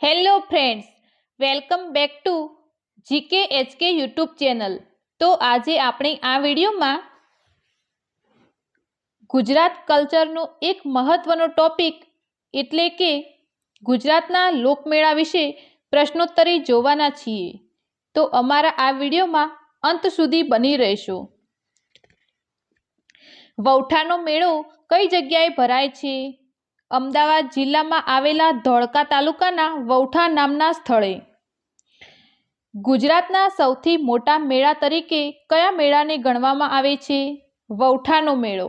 Hello friends, welcome back to GK HK YouTube channel. તો આજે આપણે આ વિડીયોમાં ગુજરાત કલ્ચરનો એક મહત્વનો ટોપિક એટલે કે ગુજરાતના લોકમેળા વિશે પ્રશ્નોત્તરી જોવાના છીએ। તો અમારા આ વિડીયોમાં અંત સુધી બની રહેશો। વૌઠાનો મેળો કઈ જગ્યાએ ભરાય છે? અમદાવાદ જિલ્લામાં આવેલા ધોળકા તાલુકાના વૌઠા નામના સ્થળે। ગુજરાતના સૌથી મોટા મેળા તરીકે કયા મેળાને ગણવામાં આવે છે? વૌઠાનો મેળો।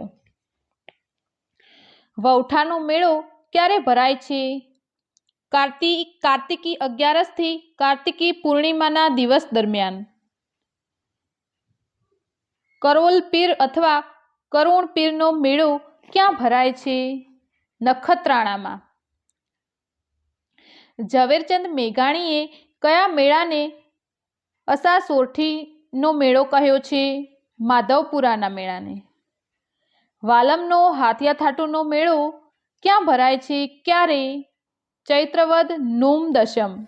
વૌઠાનો મેળો ક્યારે ભરાય છે? કાર્તિકી 11 થી કાર્તિકી પૂર્ણિમાના દિવસ દરમિયાન। કરોલ પીર અથવા કરુણ પીરનો મેળો ક્યાં ભરાય છે? નખત્રાણામાં। ઝવેરચંદ મેઘાણીએ કયા મેળાને અસા સોરઠીનો મેળો કહ્યો છે? માધવપુરાના મેળાને। વાલમનો હાથિયાથાટુનો મેળો ક્યાં ભરાય છે? ક્યારે? ચૈત્રવદ નોમ દશમ।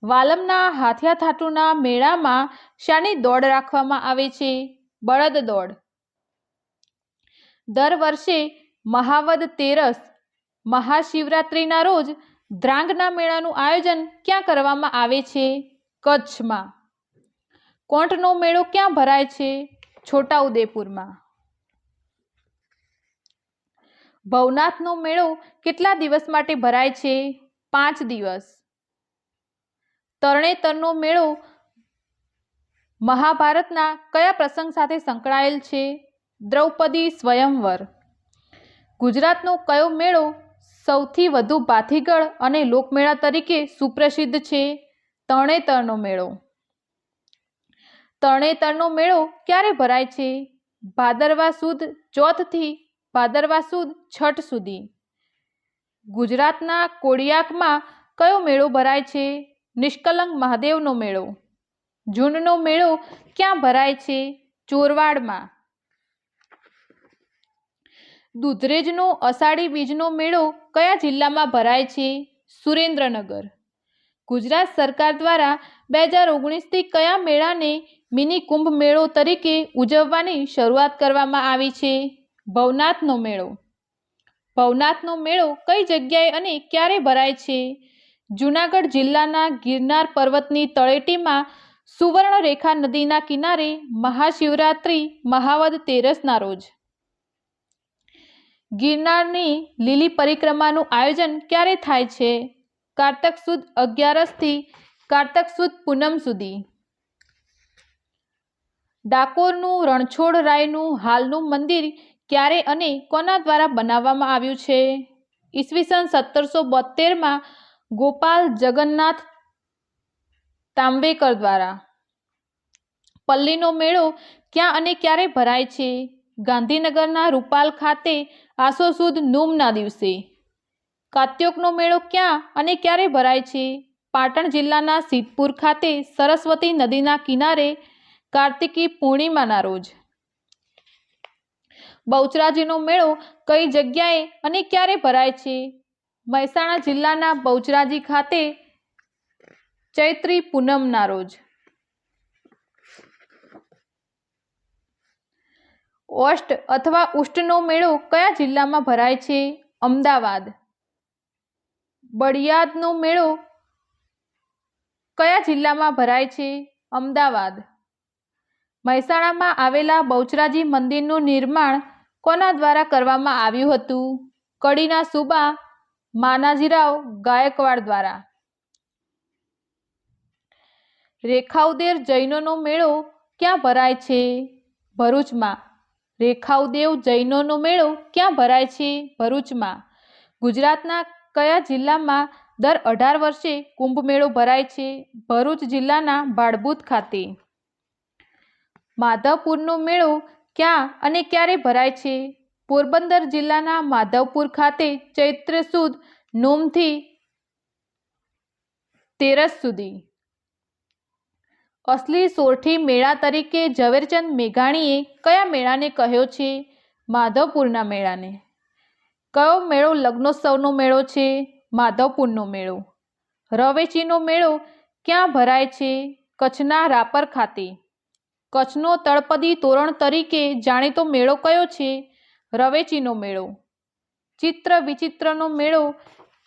વાલમના હાથિયાથાટુના મેળામાં શાની દોડ રાખવામાં આવે છે? બળદ દોડ। દર વર્ષે મહાવદ તેરસ મહાશિવરાત્રિના રોજ ધ્રાંગના મેળાનું આયોજન ક્યાં કરવામાં આવે છે? કચ્છમાં। કોંઢનો મેળો ક્યાં ભરાય છે? છોટાઉદેપુરમાં। ભવનાથનો મેળો કેટલા દિવસ માટે ભરાય છે? 5 દિવસ। તરણેતરનો મેળો મહાભારતના કયા પ્રસંગ સાથે સંકળાયેલ છે? દ્રૌપદી સ્વયંવર। ગુજરાતનો કયો મેળો સૌથી વધુ ભાતીગળ અને લોકમેળા તરીકે સુપ્રસિદ્ધ છે? તરણેતરનો મેળો। તરણેતરનો મેળો ક્યારે ભરાય છે? ભાદરવા સુદ ચોથથી ભાદરવા સુદ છઠ સુધી। ગુજરાતના કોળિયાકમાં કયો મેળો ભરાય છે? નિષ્કલંક મહાદેવનો મેળો। જૂનનો મેળો ક્યાં ભરાય છે? ચોરવાડમાં। દૂધરેજનો અષાઢી બીજનો મેળો કયા જિલ્લામાં ભરાય છે? સુરેન્દ્રનગર। ગુજરાત સરકાર દ્વારા 2019થી કયા મેળાને મિની કુંભ મેળો તરીકે ઉજવવાની શરૂઆત કરવામાં આવી છે? ભવનાથનો મેળો। ભવનાથનો મેળો કઈ જગ્યાએ અને ક્યારે ભરાય છે? જૂનાગઢ જિલ્લાના ગિરનાર પર્વતની તળેટીમાં સુવર્ણરેખા નદીના કિનારે મહાશિવરાત્રિ મહાવદ તેરસના રોજ। ગિરનારની લીલી પરિક્રમાનું આયોજન ક્યારે થાય છે? કારતક સુદ 11 થી કારતક સુદ પૂનમ સુધી। ડાકોરનું રણછોડરાયનું હાલનું મંદિર ક્યારે અને કોના દ્વારા બનાવવામાં આવ્યું છે? ઈસવીસન 1772માં ગોપાલ જગન્નાથ તાંબેકર દ્વારા। પલ્લીનો મેળો ક્યાં અને ક્યારે ભરાય છે? ગાંધીનગરના રૂપાલ ખાતે આસો સુદ નોમના દિવસે। કાત્યોકનો મેળો ક્યાં અને ક્યારે ભરાય છે? પાટણ જિલ્લાના સિદ્ધપુર ખાતે સરસ્વતી નદીના કિનારે કાર્તિકી પૂર્ણિમાના રોજ। બહુચરાજીનો મેળો કઈ જગ્યાએ અને ક્યારે ભરાય છે? મહેસાણા જિલ્લાના બહુચરાજી ખાતે ચૈત્રી પૂનમના રોજ। ઓષ્ટ અથવા ઉષ્ટનો મેળો કયા જિલ્લામાં ભરાય છે? અમદાવાદ। બળિયાદનો મેળો કયા જિલ્લામાં ભરાય છે? અમદાવાદ। મહેસાણામાં આવેલા બહુચરાજી મંદિરનું નિર્માણ કોના દ્વારા કરવામાં આવ્યું હતું? કડીના સુબા માનાજીરાવ ગાયકવાડ દ્વારા। રેખાઉદેર જૈનોનો મેળો ક્યાં ભરાય છે? ભરૂચમાં। રેખાઉદેવ જૈનોનો મેળો ક્યાં ભરાય છે? ભરૂચમાં। ગુજરાતના કયા જિલ્લામાં દર 18 વર્ષે કુંભ મેળો ભરાય છે? ભરૂચ જિલ્લાના ભાડભૂત ખાતે। માધવપુરનો મેળો ક્યાં અને ક્યારે ભરાય છે? પોરબંદર જિલ્લાના માધવપુર ખાતે ચૈત્ર સુદ નોમથી તેરસ સુધી। અસલી સોરઠી મેળા તરીકે ઝવેરચંદ મેઘાણીએ કયા મેળાને કહ્યો છે? માધવપુરના મેળાને। કયો મેળો લગ્નોત્સવનો મેળો છે? માધવપુરનો મેળો। રવેચીનો મેળો ક્યાં ભરાય છે? કચ્છના રાપર ખાતે. કચ્છનો તળપદી તોરણ તરીકે જાણીતો મેળો કયો છે? રવેચીનો મેળો. ચિત્ર વિચિત્રનો મેળો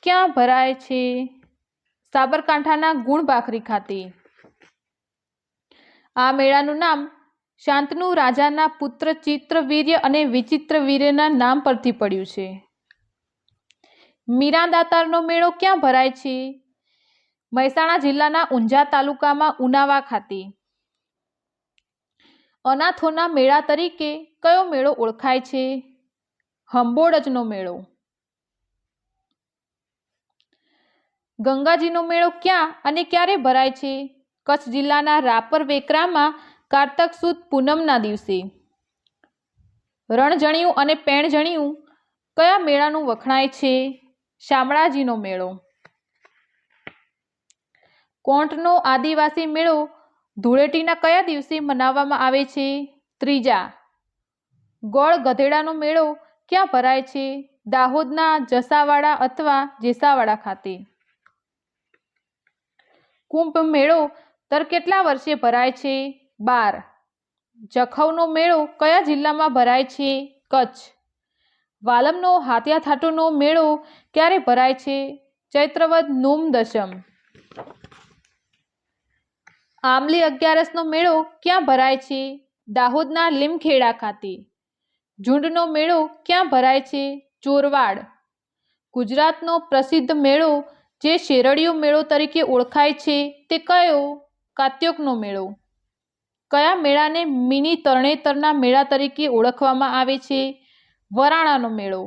ક્યાં ભરાય છે? સાબરકાંઠાના ગુણભાખરી ખાતે. આ મેળાનું નામ શાંતનુ રાજાના પુત્ર ચિત્રવીર્ય અને વિચિત્રવીર્યના નામ પરથી પડ્યું છે. મીરાદાતારનો મેળો ક્યાં ભરાય છે? મહેસાણા જિલ્લાના ઊંઝા તાલુકામાં ઉનાવા ખાતે. અનાથોના મેળા તરીકે કયો મેળો ઓળખાય છે? હંબોળજનો મેળો. ગંગાજીનો મેળો ક્યાં અને ક્યારે ભરાય છે? કચ્છ જિલ્લાના રાપર વેકરામાં કારતક સુદ પૂનમના દિવસે. રણજણિયું અને પેણજણિયું કયા મેળાનું વખણાય છે? શામળાજીનો મેળો. કોંટનો આદિવાસી મેળો ધૂળેટીના કયા દિવસે મનાવવામાં આવે છે? ત્રીજા. ગોળ ગધેડાનો મેળો ક્યાં ભરાય છે? દાહોદના જસાવાડા અથવા જેસાવાડા ખાતે. કુંભ મેળો દર કેટલા વર્ષે ભરાય છે? 12. જખૌનો મેળો કયા જિલ્લામાં ભરાય છે? કચ્છ. વાલમનો હાથિયાથાટુનો મેળો ક્યારે ભરાય છે? ચૈત્રવદ નોમ દશમ. આમલી અગિયારસનો મેળો ક્યાં ભરાય છે? દાહોદના લીમખેડા ખાતે. ઝુંડનો મેળો ક્યાં ભરાય છે? ચોરવાડ. ગુજરાતનો પ્રસિદ્ધ મેળો જે શેરડીયો મેળો તરીકે ઓળખાય છે તે કયો? કાત્યોકનો મેળો. કયા મેળાને મિની તરણેતરના મેળા તરીકે ઓળખવામાં આવે છે? વરાણાનો મેળો.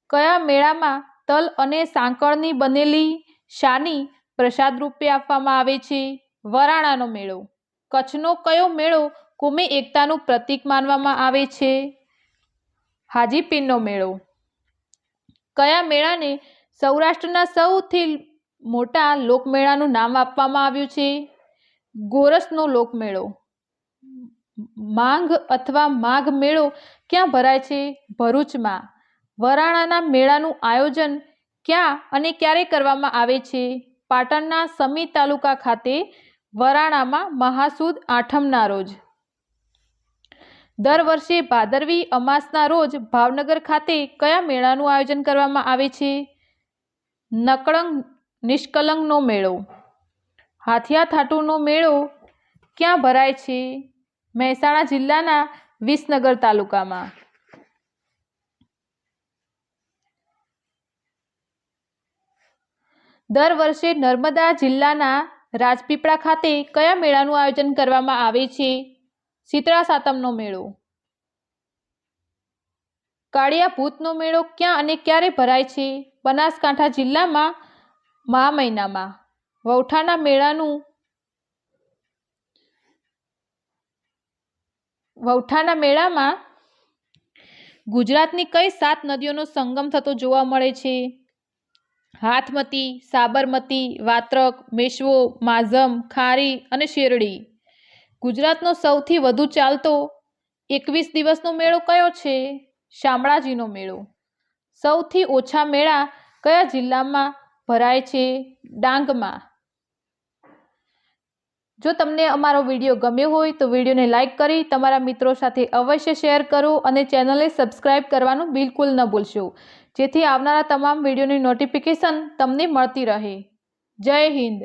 કયા મેળામાં તલ અને સાંકળની બનેલી શાની પ્રસાદ રૂપે આપવામાં આવે છે? વરાણાનો મેળો. કચ્છનો કયો મેળો કોમી એકતાનું પ્રતીક માનવામાં આવે છે? હાજીપીરનો મેળો. કયા મેળાને સૌરાષ્ટ્રના સૌથી મોટા લોકમેળાનું નામ આપવામાં આવ્યું છે? ગોરસનો લોકમેળો. માંઘ અથવા માઘ મેળો ક્યાં ભરાય છે? ભરૂચમાં. વરાણાના મેળાનું આયોજન ક્યાં અને ક્યારે કરવામાં આવે છે? પાટણના સમી તાલુકા ખાતે. વરાણામાં મહાસુદ આઠમના રોજ. દર વર્ષે ભાદરવી અમાસના રોજ ભાવનગર ખાતે કયા મેળાનું આયોજન કરવામાં આવે છે? નકળંગ નિષ્કલંગનો મેળો. હાથિયાથાટુનો મેળો ક્યાં ભરાય છે? મહેસાણા જિલ્લાના વિસનગર તાલુકામાં. દર વર્ષે નર્મદા જિલ્લાના રાજપીપળા ખાતે કયા મેળાનું આયોજન કરવામાં આવે છે? શીતળા સાતમનો મેળો. કાળિયા ભૂતનો મેળો ક્યાં અને ક્યારે ભરાય છે? બનાસકાંઠા જિલ્લામાં મહા મહિનામાં. વૌઠાના મેળામાં ગુજરાતની કઈ 7 નદીઓનો સંગમ થતો જોવા મળે છે? હાથમતી, સાબરમતી, વાત્રક, મેશ્વો, માઝમ, ખારી અને શેરડી. ગુજરાતનો સૌથી વધુ ચાલતો 21 દિવસનો મેળો કયો છે? શામળાજીનો મેળો. સૌથી ઓછા મેળા કયા જિલ્લામાં ભરાય છે? ડાંગમાં. જો તમને અમારો વિડીયો ગમ્યો હોય તો વિડીયોને લાઇક કરી તમારા મિત્રો સાથે અવશ્ય શેર કરો અને ચેનલને સબસ્ક્રાઇબ કરવાનું બિલકુલ ન ભૂલશો, જેથી આવનારા તમામ વિડીયોની નોટિફિકેશન તમને મળતી રહે. જય હિન્દ.